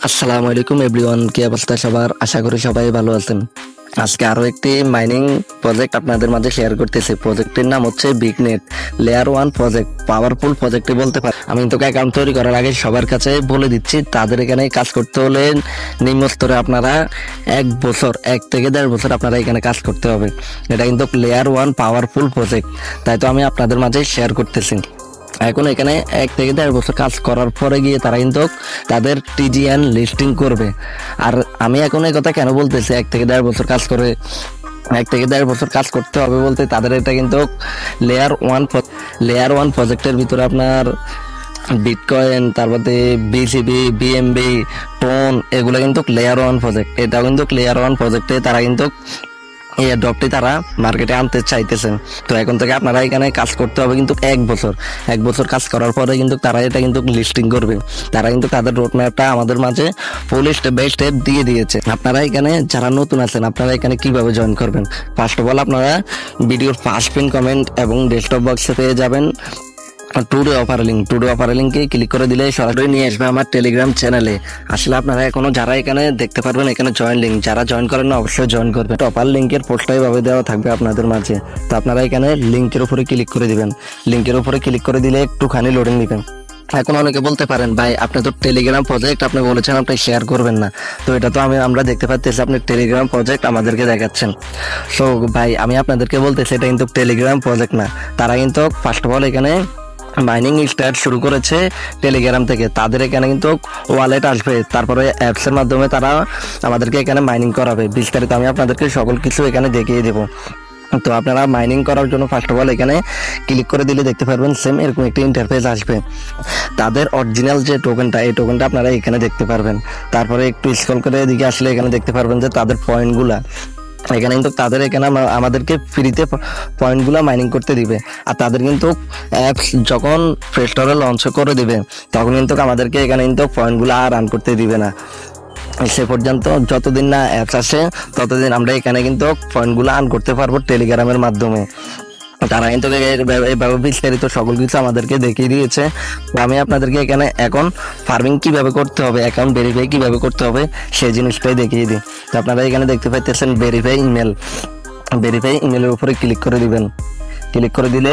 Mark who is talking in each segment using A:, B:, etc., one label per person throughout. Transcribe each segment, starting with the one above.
A: আসসালামু আলাইকুম এভরিওয়ান, কি অবস্থা সবার? আশা করি সবাই ভালো আছেন। আজকে আরো একটি মাইনিং প্রজেক্ট আপনাদের মাঝে শেয়ার করতেছি। প্রজেক্টের নাম হচ্ছে বিগনেট লেয়ার 1 প্রজেক্ট। পাওয়ারফুল প্রজেক্ট বলতে পারি। আমি তোকে অ্যাকাউন্ট তৈরি করার আগে সবার কাছে বলে দিচ্ছি, তাদের এখানে কাজ করতে হলে নিম্ন স্তরে আপনারা 1 থেকে 1.5 বছর আপনারা এখানে কাজ করতে হবে। এটা কিন্তু লেয়ার 1 পাওয়ারফুল প্রজেক্ট, তাই তো আমি আপনাদের মাঝে শেয়ার করতেছি। এখন এখানে 1 থেকে 1.5 বছর কাজ করার পরে গিয়ে তারা কিন্তু তাদের টিজিএন লিস্টিং করবে। আর আমি এখন এই কথা কেন বলতেছি 1 থেকে 1.5 বছর কাজ করে 1 থেকে 1.5 বছর কাজ করতে হবে বলতে, তাদের এটা কিন্তু লেয়ার ওয়ান প্রজেক্টের ভিতরে আপনার বিটকয়েন, তারপরে বিসিবি, বিএমবি, টোন, এগুলো কিন্তু লেয়ার 1 প্রজেক্ট। এটাও কিন্তু লেয়ার 1 প্রজেক্টে তারা কিন্তু এই ড্রপটি তারা মার্কেটে আনতে চাইতেছেন। তো এখন থেকে আপনারা এখানে কাজ করতে হবে কিন্তু 1 বছর কাজ করার পরে কিন্তু তারা এটা কিন্তু লিস্টিং করবে। তারা কিন্তু তাদের রোডম্যাপটা আমাদের মাঝে ফুল স্টেপ বাই স্টেপ দিয়ে দিয়েছে। আপনারা এখানে যারা নতুন আছেন, আপনারা এখানে কিভাবে জয়েন করবেন? ফার্স্ট অফ অল আপনারা ভিডিওর ফার্স্ট পিন কমেন্ট এবং ডেস্কটপ বক্সে পেয়ে যাবেন টুডে অফার লিঙ্কে ক্লিক করে দিলে সরাসরি নিয়ে আসবে আমার টেলিগ্রাম চ্যানেলে। আসলে আপনারা এখনো যারা এখানে দেখতে পারবেন এখানে জয়েন লিঙ্ক, যারা জয়েন করেন না অবশ্যই জয়েন করবেন। অফার লিঙ্কের পোস্টটাই ভাবে দেওয়া থাকবে আপনাদের মাঝে। তো আপনারা এখানে লিঙ্কের উপরে ক্লিক করে দিবেন। লিঙ্কের উপরে ক্লিক করে দিলে একটুখানি লোডিং দিবেন। এখন অনেকে বলতে পারেন, ভাই আপনি তো টেলিগ্রাম প্রজেক্ট আপনি বলেছেন আপনি শেয়ার করবেন না, তো এটা তো আমরা দেখতে পাচ্ছি আপনি টেলিগ্রাম প্রজেক্ট আমাদেরকে দেখাচ্ছেন। সো ভাই আমি আপনাদেরকে বলতেছি এটা কিন্তু টেলিগ্রাম প্রজেক্ট না। তারা কিন্তু ফার্স্ট অফ অল এখানে মাইনিং স্টার্ট শুরু করেছে টেলিগ্রাম থেকে। তাদের এখানে কিন্তু ওয়ালেট আসবে, তারপরে অ্যাপস এর মাধ্যমে তারা আমাদেরকে এখানে মাইনিং করাবে। বিস্তারিত আমি আপনাদেরকে সকল কিছু এখানে দেখিয়ে দেবো। তো আপনারা মাইনিং করার জন্য ফার্স্ট অফ অল এখানে ক্লিক করে দিলে দেখতে পারবেন সেম এরকম একটি ইন্টারফেস আসবে। তাদের অরিজিনাল যে টোকেনটা, এই টোকেনটা আপনারা এখানে দেখতে পারবেন। তারপরে একটু স্ক্রল করে এদিকে আসলে এখানে দেখতে পারবেন যে তাদের পয়েন্টগুলা এখানে কিন্তু তাদের এখানে আমাদেরকে ফ্রিতে পয়েন্টগুলো মাইনিং করতে দিবে। আর তাদের কিন্তু অ্যাপস যখন প্লে স্টোরে লঞ্চ করে দিবে তখন কিন্তু আমাদেরকে এখানে কিন্তু পয়েন্টগুলো আর রান করতে দিবে না। সে পর্যন্ত যতদিন না অ্যাপস আসে ততদিন আমরা এখানে কিন্তু পয়েন্টগুলো আর্ন করতে পারবো টেলিগ্রামের মাধ্যমে। তারা কিন্তু এইভাবে বিস্তারিত সকল কিছু আমাদেরকে দেখিয়ে দিয়েছে। আমি আপনাদেরকে এখানে এখন ফার্মিং কিভাবে করতে হবে, অ্যাকাউন্ট ভেরিফাই কিভাবে করতে হবে সেই জিনিসটাই দেখিয়ে দিই। তো আপনারা এখানে দেখতে পাচ্ছেন ভেরিফাই ইমেলের উপরে ক্লিক করে দিবেন। ক্লিক করে দিলে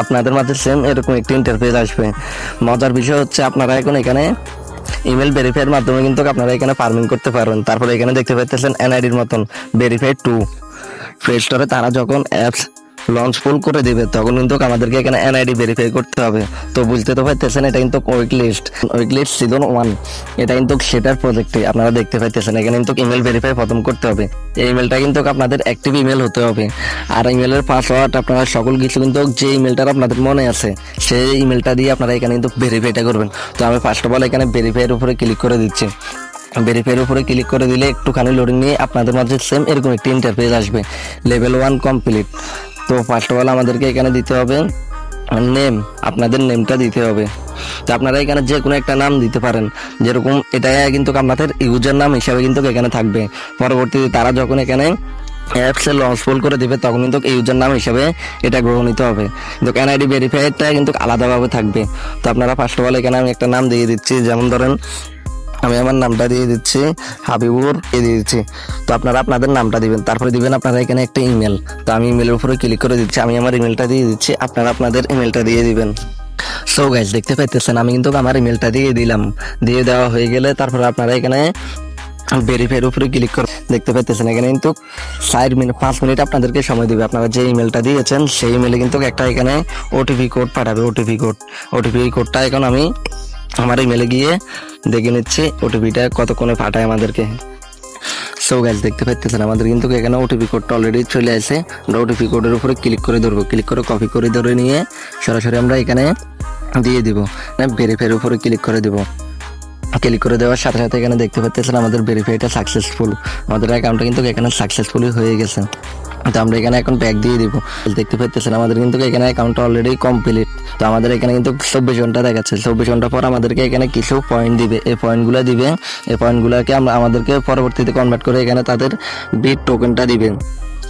A: আপনাদের মাঝে সেম এরকম একটি ইন্টারফেস আসবে। মজার বিষয় হচ্ছে আপনারা এখন এখানে ইমেল ভেরিফাইয়ের মাধ্যমে কিন্তু আপনারা এখানে ফার্মিং করতে পারবেন। তারপরে এখানে দেখতে পাচ্ছেন এনআইডির মতন ভেরিফাই 2। প্লে স্টোরে তারা যখন অ্যাপস লঞ্চ ফুল করে দিবে তখন কিন্তু আমাদেরকে এখানে এনআইডি ভেরিফাই করতে হবে। তো বুঝতে তো পারতেছেন এটা কিন্তু উইক লিস্ট সিজন 1, এটা কিন্তু সেটার প্রজেক্টে আপনারা দেখতে পাইতেছেন। এখানে কিন্তু ইমেল ভেরিফাই প্রথম করতে হবে। এই ইমেলটা কিন্তু আপনাদের অ্যাক্টিভ ইমেল হতে হবে। আর ইমেলের পাসওয়ার্ড আপনারা সকল কিছু কিন্তু যে ইমেলটা আপনাদের মনে আছে সেই ইমেলটা দিয়ে আপনারা এখানে কিন্তু ভেরিফাইটা করবেন। তো আমি ফার্স্ট অফ অল এখানে ভেরিফাইয়ের উপরে ক্লিক করে দিচ্ছি। ভেরিফাইয়ের উপরে ক্লিক করে দিলে একটুখানি লোডিং নিয়ে আপনাদের মাঝে সেম এরকম একটি ইন্টারফেস আসবে। Level 1 complete. তো ফার্স্ট অফ অল আমাদেরকে এখানে দিতে হবে নেম, আপনাদের নেমটা দিতে হবে। তো আপনারা এখানে যে কোনো একটা নাম দিতে পারেন, যেরকম এটা কিন্তু আপনাদের ইউজার নাম হিসাবে কিন্তু এখানে থাকবে। পরবর্তীতে তারা যখন এখানে অ্যাপসে লঞ্চ ফুল করে দিবে তখন কিন্তু ইউজার নাম হিসাবে এটা গ্রহণিত হবে। কিন্তু এনআইডি ভেরিফাইটা কিন্তু আলাদাভাবে থাকবে। তো আপনারা ফার্স্ট অফ অল এখানে আমি একটা নাম দিয়ে দিচ্ছি, যেমন ধরেন আমি আমার নামটা দিয়ে দিচ্ছি হাবিবুর দিয়ে দিচ্ছি। তো আপনারা আপনাদের নামটা দিবেন, তারপরে দিবেন আপনারা এখানে একটা ইমেল। তো আমি ইমেলের উপরে ক্লিক করে দিচ্ছি, আমি আমার ইমেলটা দিয়ে দিচ্ছি, আপনারা আপনাদের ইমেলটা দিয়ে দিবেন। সো গাইস দেখতে পাইতেছেন আমি কিন্তু আমার ইমেলটা দিয়ে দিলাম। দিয়ে দেওয়া হয়ে গেলে তারপরে আপনারা এখানে ভেরিফাইয়ের উপরে ক্লিক করে দেখতে পাইতেছেন এখানে কিন্তু 5 মিনিট আপনাদেরকে সময় দিবে। আপনারা যে ইমেলটা দিয়েছেন সেই ইমেলে কিন্তু একটা এখানে ওটিপি কোড পাঠাবে। ওটিপি কোডটা এখন আমি আমার ইমেলে গিয়ে দেখে নিচ্ছি ওটিপিটা কতক্ষণে পাঠায় আমাদেরকে। সো গাইস দেখতে পাচ্ছেন আমাদের কিন্তু এখানে ওটিপি কোডটা অলরেডি চলে আসে। আমরা ওটিপি কোডের উপরে ক্লিক করে ধরবো, ক্লিক করে কপি করে ধরে নিয়ে সরাসরি আমরা এখানে দিয়ে দিব। ভেরিফাইয়ের উপরে ক্লিক করে দিব। ক্লিক করে দেওয়ার সাথে সাথে এখানে দেখতে পাচ্ছেন আমাদের ভেরিফাইটা সাকসেসফুল। আমাদের অ্যাকাউন্টটা কিন্তু এখানে সাকসেসফুলি হয়ে গেছে। তো আমরা এখানে এখন ব্যাক দিয়ে দিব। দেখতে পাচ্ছেন আমাদের কিন্তু এখানে অ্যাকাউন্টটা অলরেডি কমপ্লিট। তো আমাদের এখানে কিন্তু 24 ঘন্টা দেখাচ্ছে। 24 ঘন্টা পর আমাদেরকে এখানে কিছু পয়েন্ট দিবে। এই পয়েন্টগুলোকে আমাদেরকে পরবর্তীতে কনভার্ট করে এখানে তাদের বিট টোকেনটা দিবে,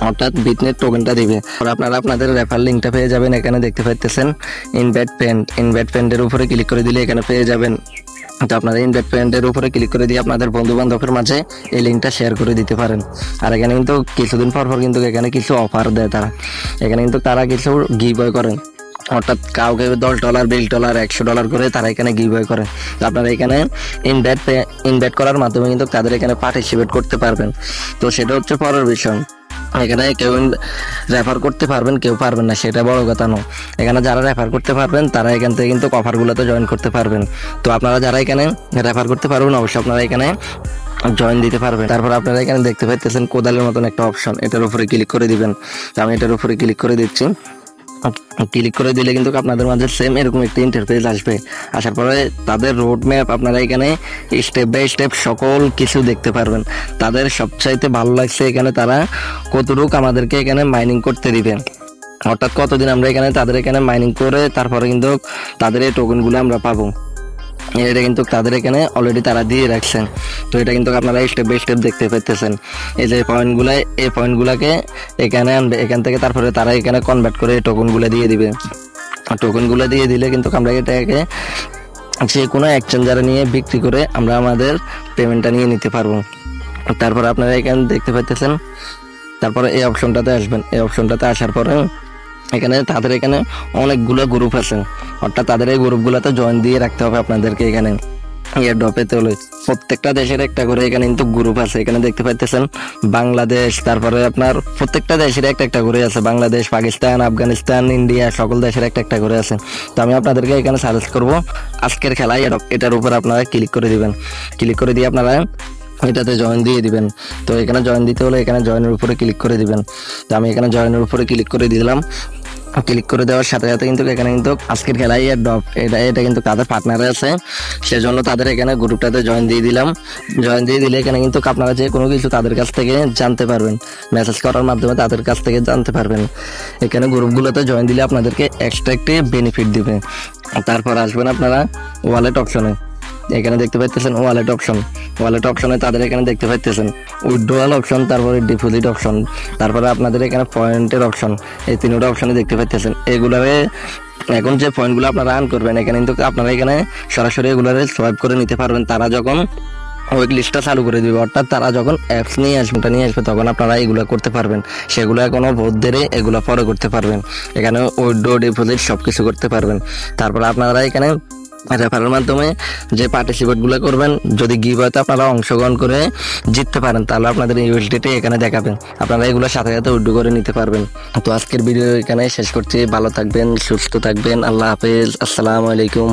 A: অর্থাৎ বিটনেট টোকেনটা দিবে। আপনারা আপনাদের রেফার লিঙ্কটা পেয়ে যাবেন। এখানে দেখতে পাচ্ছেন ইনভাইট ফ্রেন্ডের উপরে ক্লিক করে দিলে এখানে পেয়ে যাবেন তো আপনারা ইনভাইট ফ্রেন্ডের উপরে ক্লিক করে দিয়ে আপনাদের বন্ধু বান্ধবের মাঝে এই লিঙ্কটা শেয়ার করে দিতে পারেন। আর এখানে কিন্তু কিছুদিন পর পর কিন্তু এখানে কিছু অফার দেয় তারা, এখানে কিন্তু তারা কিছু গিভওয়ে করেন, অর্থাৎ কাউকে $10 $20 $100 করে তারা এখানে গিভওয়ে করে। তো আপনারা এখানে ইনভাইট করার মাধ্যমে কিন্তু তাদের এখানে পার্টিসিপেট করতে পারবেন। তো সেটা হচ্ছে পরের বিষয়। এখানে কেউ রেফার করতে পারবেন, কেউ পারবেন না, সেটা বড় কথা নয়। এখানে যারা রেফার করতে পারবেন তারা এখান থেকে কিন্তু অফারগুলোতে জয়েন করতে পারবেন। তো আপনারা যারা এখানে রেফার করতে পারবেন অবশ্যই আপনারা এখানে জয়েন দিতে পারবেন। তারপর আপনারা এখানে দেখতে পাইতেছেন কোদালের মতন একটা অপশন, এটার উপরে ক্লিক করে দিবেন। তো আমি এটার উপরে ক্লিক করে দিচ্ছি। ক্লিক করে দিলে কিন্তু আপনাদের মাঝে সেম এরকম একটা ইন্টারফেস আসবে। আসার পরে তাদের রোড ম্যাপ আপনারা এখানে স্টেপ বাই স্টেপ সকল কিছু দেখতে পারবেন। তাদের সবচাইতে ভালো লাগছে এখানে তারা কতটুকু আমাদেরকে এখানে মাইনিং করতে দিবেন, অর্থাৎ কতদিন আমরা এখানে তাদের এখানে মাইনিং করে তারপরে কিন্তু তাদের এই টোকেনগুলো আমরা পাবো। এটা কিন্তু তাদের এখানে অলরেডি তারা দিয়ে রাখছেন। তো এটা কিন্তু আপনারা স্টেপ বাই স্টেপ দেখতে পেতেছেন। এই যে পয়েন্টগুলো, এই পয়েন্টগুলোকে এখানে আনবে, এখান থেকে তারপরে তারা এখানে কনভার্ট করে টোকেনগুলো দিয়ে দিবে। টোকেনগুলো দিয়ে দিলে কিন্তু আমরা এটাকে যে কোনো এক্সচেঞ্জারে নিয়ে বিক্রি করে আমরা আমাদের পেমেন্টটা নিয়ে নিতে পারবো। তারপরে আপনারা এখানে দেখতে পাইতেছেন, তারপরে এই অপশনটাতে আসবেন। এই অপশনটাতে আসার পরে এখানে তাদের এখানে অনেকগুলো গ্রুপ আছে, অর্থাৎ তাদের এই গ্রুপগুলোতে জয়েন দিয়ে রাখতে হবে আপনাদেরকে। এখানে এয়ারড্রপেতে হলে প্রত্যেকটা দেশের একটা করে এখানে কিন্তু গ্রুপ আছে। এখানে দেখতে পাইতেছেন বাংলাদেশ, তারপরে আপনার প্রত্যেকটা দেশের একটা একটা করে আছে, বাংলাদেশ, পাকিস্তান, আফগানিস্তান, ইন্ডিয়া, সকল দেশের একটা একটা করে আছে। তো আমি আপনাদেরকে এখানে সাজেস্ট করবো আজকের খেলায় এটার উপর আপনারা ক্লিক করে দিবেন। ক্লিক করে দিয়ে আপনারা এটাতে জয়েন দিয়ে দিবেন। তো এখানে জয়েন দিতে হলে এখানে জয়েনের উপরে ক্লিক করে দিবেন। তো আমি এখানে জয়েনের উপরে ক্লিক করে দিলাম। ক্লিক করে দেওয়ার সাথে সাথে কিন্তু এখানে কিন্তু আজকের খেলায় এটা কিন্তু তাদের পার্টনারে আছে, সেজন্য তাদের এখানে গ্রুপটাতে জয়েন দিয়ে দিলাম। জয়েন দিয়ে দিলে এখানে কিন্তু আপনারা যে কোনো কিছু তাদের কাছ থেকে জানতে পারবেন, মেসেজ করার মাধ্যমে তাদের কাছ থেকে জানতে পারবেন। এখানে গ্রুপগুলোতে জয়েন দিলে আপনাদেরকে এক্সট্রা একটি বেনিফিট দিবে। তারপর আসবেন আপনারা ওয়ালেট অপশনে। এখানে দেখতে পাইতেছেন ওয়ালেট অপশন। ওয়ালেট অপশনে তাদের এখানে দেখতে পাইতেছেন উইথড্রয়াল অপশন, তারপরে ডিপোজিট অপশন, তারপরে আপনাদের এখানে পয়েন্টের অপশন। এই তিনটা অপশনে দেখতে পাইতেছেন। এগুলারে এখন যে পয়েন্টগুলো আপনারা আর্ন করবেন এখানে কিন্তু আপনারা এখানে সরাসরি এগুলারে সোয়াইপ করে নিতে পারবেন। তারা যখন ওয়েট লিস্টটা চালু করে দিবে, অর্থাৎ তারা যখন অ্যাপস নিয়ে আসবে তখন আপনারা এগুলো করতে পারবেন। সেগুলো এখনো বহুত দেরি, এগুলো পরে করতে পারবেন। এখানে উইথড্র, ডিপোজিট সব কিছু করতে পারবেন। তারপরে আপনারা এখানে রেফারের মাধ্যমে যে পার্টিসিপেটগুলো করবেন, যদি গিভওয়েতে আপনারা অংশগ্রহণ করে জিততে পারেন তাহলে আপনাদের ইউএসডিটি এখানে দেখাবেন, আপনারা এগুলোর সাথে সাথে উইথড্র করে নিতে পারবেন। তো আজকের ভিডিও এখানে শেষ করছি। ভালো থাকবেন, সুস্থ থাকবেন, আল্লাহ হাফেজ, আসসালামু আলাইকুম।